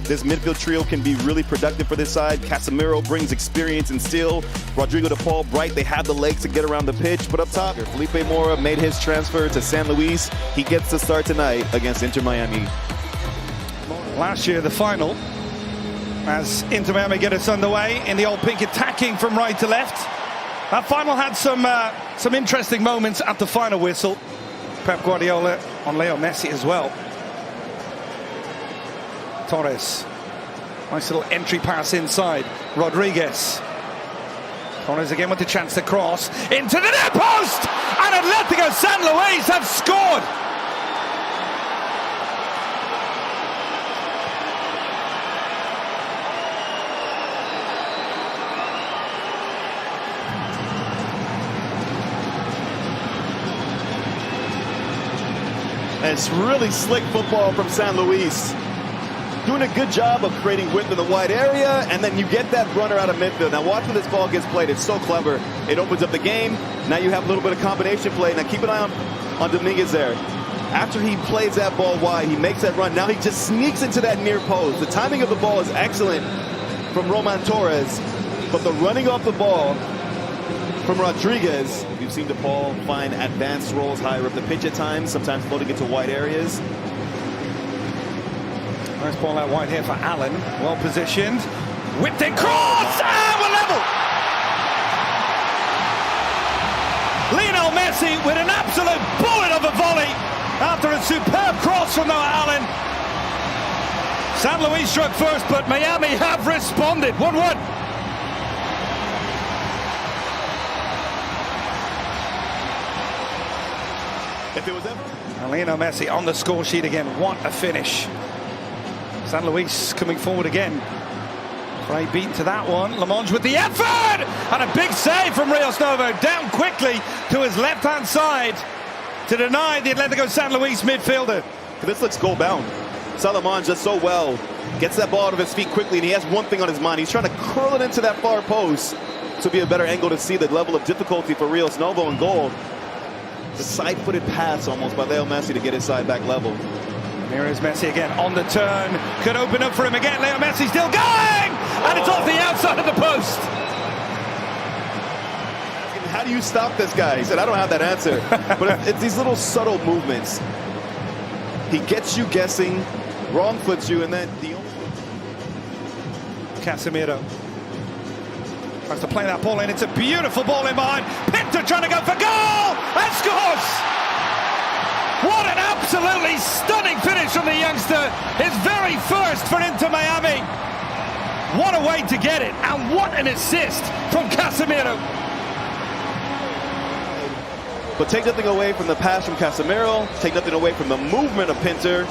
this midfield trio can be really productive for this side. Casemiro brings experience and skill. Rodrigo de Paul, Bright, they have the legs to get around the pitch. But up top, Felipe Mora made his transfer to San Luis. He gets the start tonight against Inter Miami. Last year, the final, as Inter Miami get us underway in the old pink, attacking from right to left. That final had some interesting moments at the final whistle. Pep Guardiola on Leo Messi as well. Torres, nice little entry pass inside. Rodriguez. Torres again with the chance to cross into the net post, and Atlético San Luis have scored. It's really slick football from San Luis. Doing a good job of creating width in the wide area, and then you get that runner out of midfield. Now watch when this ball gets played. It's so clever. It opens up the game. Now you have a little bit of combination play. Now keep an eye on Dominguez there. After he plays that ball wide, he makes that run. Now he just sneaks into that near post. The timing of the ball is excellent from Roman Torres, but the running off the ball from Rodriguez. We've seen DePaul find advanced rolls higher up the pitch at times, sometimes floating into wide areas. Nice ball out wide here for Allen. Well positioned. Whipped in cross! And we're level! Lionel Messi with an absolute bullet of a volley after a superb cross from Noah Allen. San Luis struck first, but Miami have responded. 1-1. If it was ever... Lionel Messi on the score sheet again. What a finish. San Luis coming forward again. Frey beaten to that one. Lamonge with the effort! And a big save from Rios Novo. Down quickly to his left-hand side to deny the Atlético San Luis midfielder. This looks goal-bound. Lamonge does so well. Gets that ball out of his feet quickly, and he has one thing on his mind. He's trying to curl it into that far post. This will be a better angle to see the level of difficulty for Rios Novo in goal. The side-footed pass almost by Leo Messi to get his side back level. Here is Messi again on the turn. Could open up for him again. Leo Messi still going! And it's off the outside of the post. How do you stop this guy? He said, I don't have that answer. But it's these little subtle movements. He gets you guessing, wrong foots you, and then the only... Casemiro tries to play that ball in. It's a beautiful ball in behind. Pinto trying to go for goal! And scores! What an absolutely stunning finish from the youngster. His very first for Inter Miami. What a way to get it. And what an assist from Casemiro. But take nothing away from the pass from Casemiro. Take nothing away from the movement of Pinter.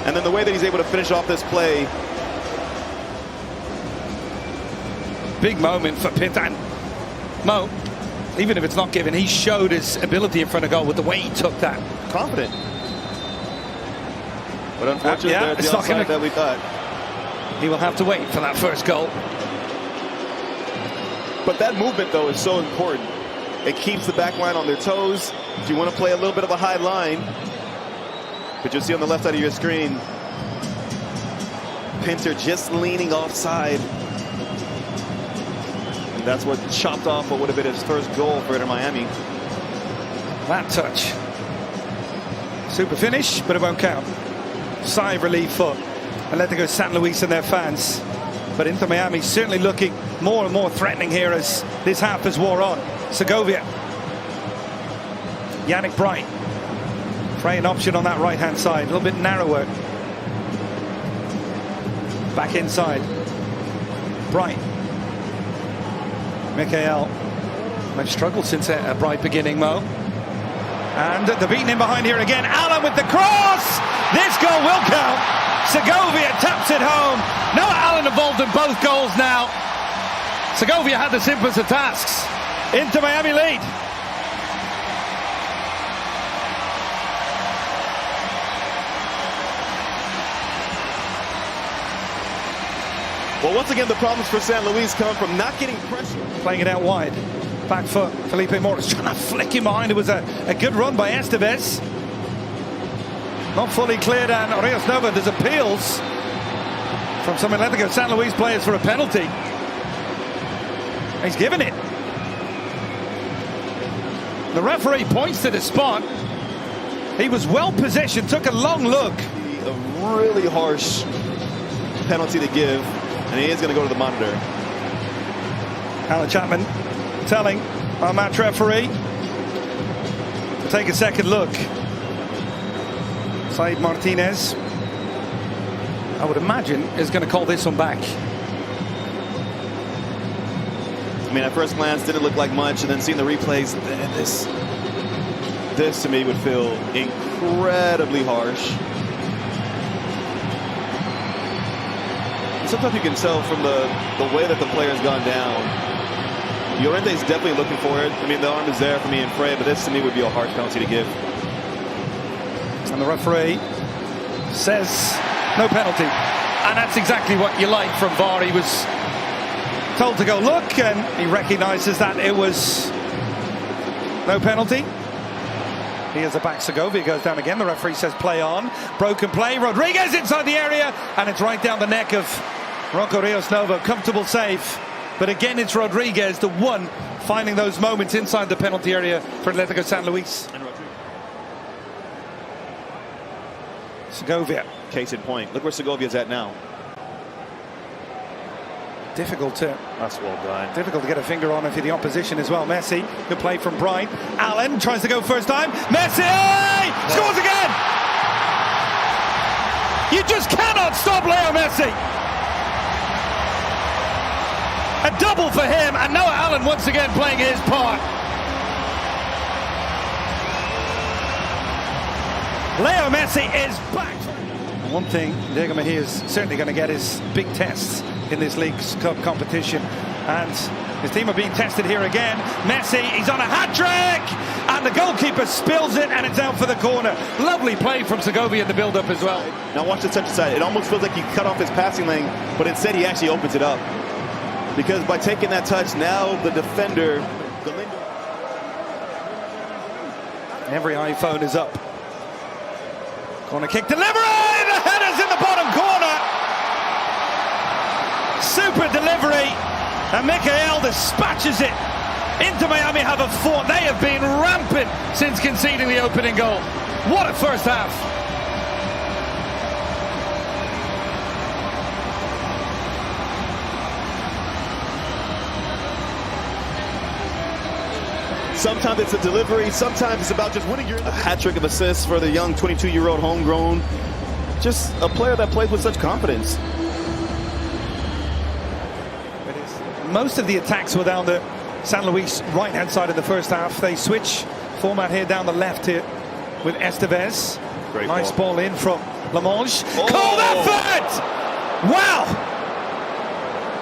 And then the way that he's able to finish off this play. Big moment for Pinter. And Mo, even if it's not given, he showed his ability in front of goal with the way he took that. Confident. But unfortunately, they're the outside that we thought. He will have to wait for that first goal. But that movement, though, is so important. It keeps the back line on their toes. If you want to play a little bit of a high line, but you'll see on the left side of your screen, Pinter just leaning offside. And that's what chopped off what would have been his first goal for Inter Miami. That touch. Super finish, but it won't count. Sigh of relief for Atlético San Luis and their fans. But Inter Miami certainly looking more and more threatening here as this half has wore on. Segovia. Yannick Bright. Frey an option on that right-hand side. A little bit narrower. Back inside. Bright. Mikael. They've struggled since a bright beginning, Mo. And the beating in behind here again. Allen with the cross. This goal will count. Segovia taps it home. Noah Allen involved in both goals now. Segovia had the simplest of tasks. Inter Miami lead. Well, once again, the problems for San Luis come from not getting pressure. Playing it out wide. Back foot. Felipe Morris trying to flick him behind. It was a good run by Estevez. Not fully cleared, and Rios Novo, there's appeals from some Atlético San Luis players for a penalty. He's given it. The referee points to the spot. He was well positioned, took a long look. A really harsh penalty to give, and he is going to go to the monitor. Alan Chapman telling our match referee to take a second look. Said Martinez, I would imagine, is going to call this one back. I mean, at first glance, didn't look like much, and then seeing the replays, this to me would feel incredibly harsh. And sometimes you can tell from the way that the player's gone down. Llorente's definitely looking for it. I mean, the arm is there for me and Frey, but this to me would be a harsh penalty to give. And the referee says no penalty. And that's exactly what you like from VAR. He was told to go look, and he recognises that it was no penalty. Here's the back. Segovia goes down again. The referee says play on. Broken play. Rodriguez inside the area, and it's right down the neck of Rocco Rios Novo. Comfortable save. But again, it's Rodriguez, the one finding those moments inside the penalty area for Atlético San Luis. Segovia. Case in point. Look where Segovia's at now. Difficult to... That's well done. Difficult to get a finger on if you're the opposition as well. Messi, good play from Bright. Allen tries to go first time. Messi scores again! You just cannot stop Leo Messi! A double for him, and Noah Allen once again playing his part. Leo Messi is back. One thing Diego Mejia is certainly going to get is big tests in this League's Cup competition, and his team are being tested here again. Messi, he's on a hat-trick, and the goalkeeper spills it, and it's out for the corner. Lovely play from Segovia in the build-up as well. Now watch the central side. It almost feels like he cut off his passing lane, but instead he actually opens it up. Because by taking that touch, now the defender... Every iPhone is up. Corner kick delivery! The header's in the bottom corner! Super delivery, and Michael dispatches it into Miami. Have a fought. They have been rampant since conceding the opening goal. What a first half. Sometimes it's a delivery, sometimes it's about just winning. A hat-trick of assists for the young 22-year-old homegrown. Just a player that plays with such confidence. Most of the attacks were down the San Luis right-hand side in the first half. They switch format here down the left here with Estevez. Great nice ball in from Lamonge. Oh. Cold effort! Wow!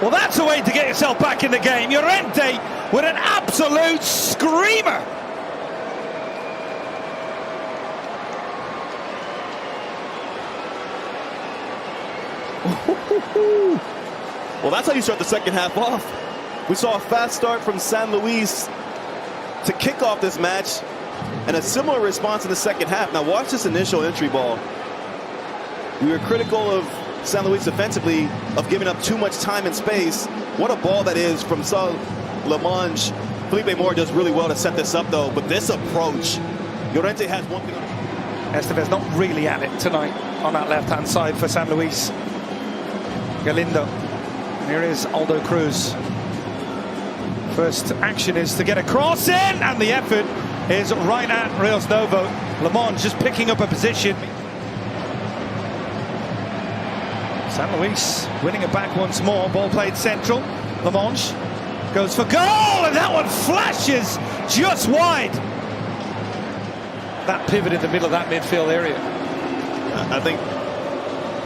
Well, that's a way to get yourself back in the game. Llorente with an absolute screamer. Well, that's how you start the second half off. We saw a fast start from San Luis to kick off this match, and a similar response in the second half. Now watch this initial entry ball. We were critical of San Luis defensively of giving up too much time and space. What a ball that is from Lamonge. Felipe Moore does really well to set this up though, but this approach, Llorente has one thing on it. Estevez not really at it tonight on that left-hand side for San Luis. Galindo. Here is Aldo Cruz. First action is to get a cross in, and the effort is right at Rios Novo. Lamonge just picking up a position. San Luis winning it back once more. Ball played central. Lamonge goes for goal, and that one flashes just wide. That pivot in the middle of that midfield area. I think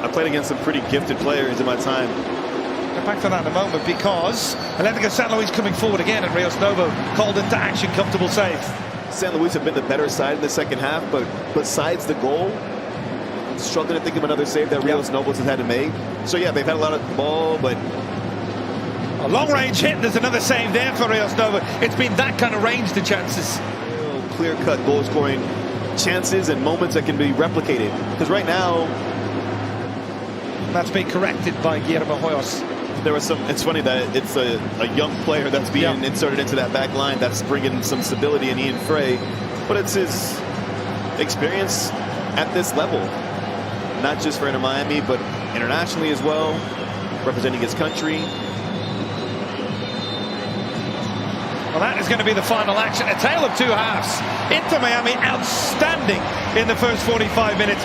I played against some pretty gifted players in my time. Get back to that in a moment, because Atlético San Luis coming forward again, and Rios Novo called into action. Comfortable save. San Luis have been the better side in the second half, but besides the goal, I'm struggling to think of another save that Rios Novo has had to make. So yeah, they've had a lot of ball, but a long range hit, and there's another save there for Rios Novo. It's been that kind of range to chances. Clear-cut goal scoring chances and moments that can be replicated. Because right now, that's been corrected by Guillermo Hoyos. There was some. It's funny that it's a young player that's being inserted into that back line that's bringing some stability in Ian Frey, but it's his experience at this level, not just for Inter Miami, but internationally as well, representing his country. Well, that is going to be the final action. A tale of two halves. Inter Miami outstanding in the first 45 minutes.